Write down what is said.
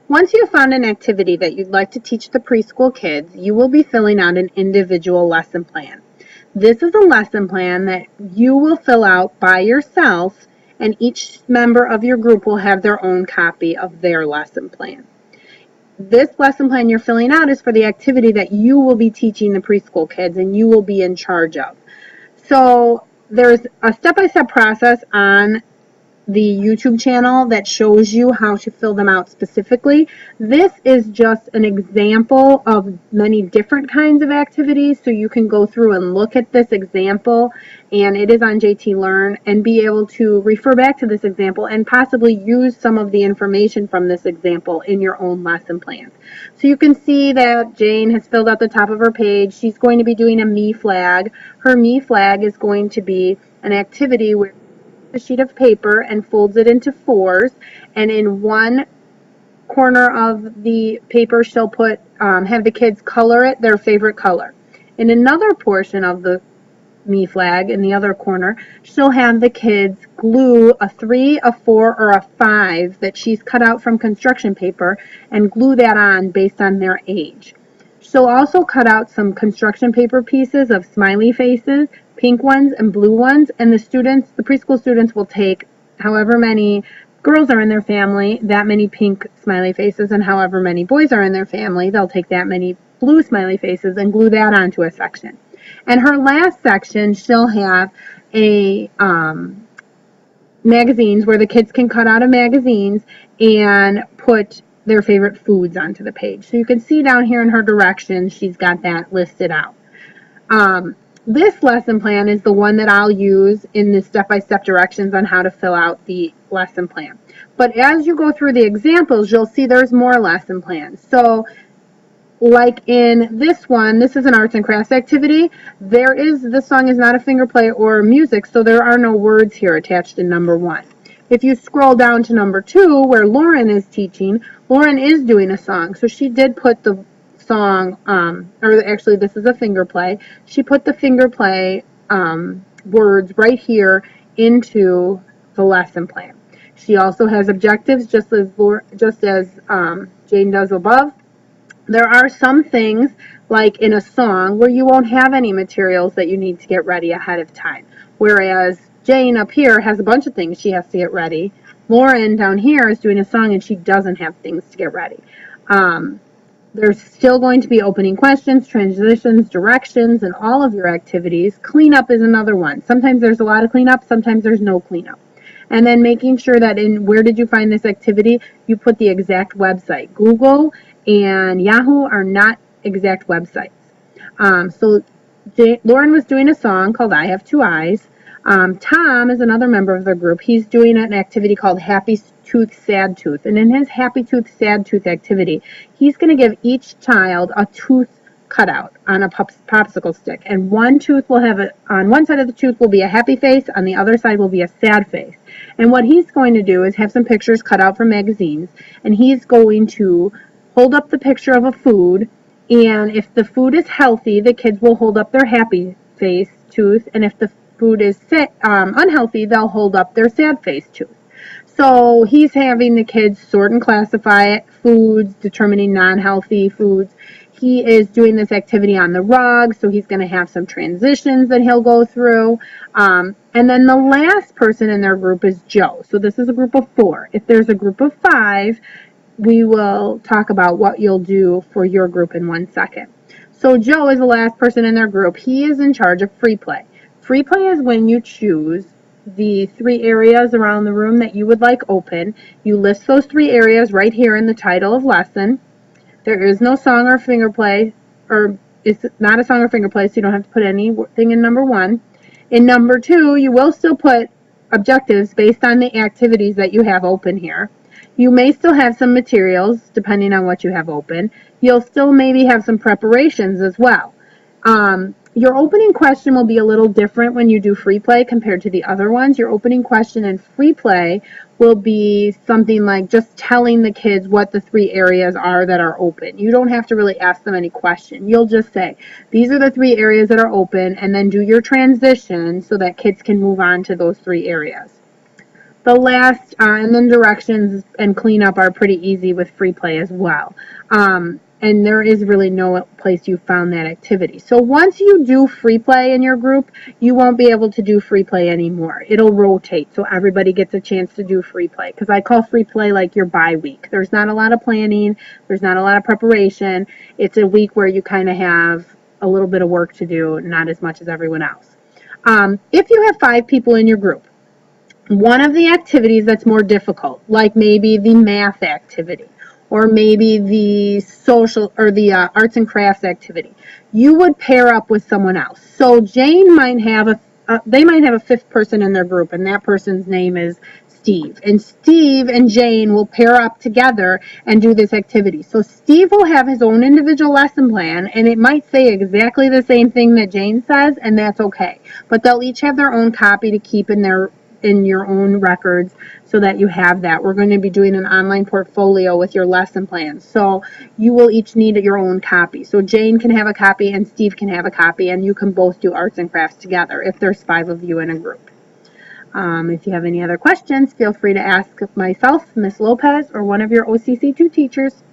Once you have found an activity that you'd like to teach the preschool kids, you will be filling out an individual lesson plan. This is a lesson plan that you will fill out by yourself, and each member of your group will have their own copy of their lesson plan. This lesson plan you're filling out is for the activity that you will be teaching the preschool kids and you will be in charge of. So there's a step-by-step process on the YouTube channel that shows you how to fill them out specifically. This is just an example of many different kinds of activities, so you can go through and look at this example, and it is on JT Learn, and be able to refer back to this example and possibly use some of the information from this example in your own lesson plans. So you can see that Jane has filled out the top of her page. She's going to be doing a me flag. Her me flag is going to be an activity where a sheet of paper and folds it into fours, and in one corner of the paper she'll put have the kids color it their favorite color. In another portion of the me flag, in the other corner, she'll have the kids glue a 3, a 4, or a 5 that she's cut out from construction paper and glue that on based on their age. She'll also cut out some construction paper pieces of smiley faces, pink ones and blue ones, and the preschool students will take however many girls are in their family, that many pink smiley faces, and however many boys are in their family, they'll take that many blue smiley faces and glue that onto a section. And her last section, she'll have a magazines where the kids can cut out of magazines and put their favorite foods onto the page. So you can see down here in her directions, she's got that listed out. This lesson plan is the one that I'll use in the step-by-step directions on how to fill out the lesson plan. But as you go through the examples, you'll see there's more lesson plans. So like in this one, this is an arts and crafts activity. This song is not a finger play or music, so there are no words here attached in number 1. If you scroll down to number 2, where Lauren is teaching, Lauren is doing a song. So she did put the song, or actually this is a finger play. She put the finger play words right here into the lesson plan. She also has objectives, just as Jane does above. There are some things, like in a song, where you won't have any materials that you need to get ready ahead of time. Whereas Jane up here has a bunch of things she has to get ready. Lauren down here is doing a song and she doesn't have things to get ready. There's still going to be opening questions, transitions, directions, and all of your activities. Cleanup is another one. Sometimes there's a lot of cleanup, sometimes there's no cleanup. And then making sure that in where did you find this activity, you put the exact website. Google and Yahoo are not exact websites. So Lauren was doing a song called I Have Two Eyes. Tom is another member of the group. He's doing an activity called Happy Tooth, Sad Tooth. And in his Happy Tooth, Sad Tooth activity, he's going to give each child a tooth cutout on a popsicle stick. And one tooth will have on one side of the tooth will be a happy face, on the other side will be a sad face. And what he's going to do is have some pictures cut out from magazines, and he's going to hold up the picture of a food, and if the food is healthy, the kids will hold up their happy face tooth, and if the food is unhealthy, they'll hold up their sad face tooth. So he's having the kids sort and classify foods, determining non-healthy foods. He is doing this activity on the rug, so he's going to have some transitions that he'll go through. And then the last person in their group is Joe. So this is a group of 4. If there's a group of 5, we will talk about what you'll do for your group in 1 second. So Joe is the last person in their group. He is in charge of free play. Free play is when you choose the 3 areas around the room that you would like open. You list those 3 areas right here in the title of lesson. There is no song or finger play, or it's not a song or finger play, so you don't have to put anything in number 1. In number 2, you will still put objectives based on the activities that you have open here. You may still have some materials, depending on what you have open. You'll still maybe have some preparations as well. Your opening question will be a little different when you do free play compared to the other ones. Your opening question in free play will be something like just telling the kids what the 3 areas are that are open. You don't have to really ask them any question. You'll just say, these are the 3 areas that are open, and then do your transition so that kids can move on to those 3 areas. The last, and then directions and cleanup are pretty easy with free play as well. And there is really no place you found that activity. So once you do free play in your group, you won't be able to do free play anymore. It'll rotate so everybody gets a chance to do free play. Because I call free play like your bye week. There's not a lot of planning, there's not a lot of preparation. It's a week where you kind of have a little bit of work to do, not as much as everyone else. If you have 5 people in your group, one of the activities that's more difficult, like maybe the math activity or maybe the social or the arts and crafts activity, you would pair up with someone else. So Jane might have they might have a 5th person in their group, and that person's name is Steve. And Steve and Jane will pair up together and do this activity. So Steve will have his own individual lesson plan, and it might say exactly the same thing that Jane says, and that's okay. But they'll each have their own copy to keep in your own records so that you have that. We're going to be doing an online portfolio with your lesson plans. So you will each need your own copy. So Jane can have a copy and Steve can have a copy, and you can both do arts and crafts together if there's 5 of you in a group. If you have any other questions, feel free to ask myself, Miss Lopez, or one of your OCC2 teachers.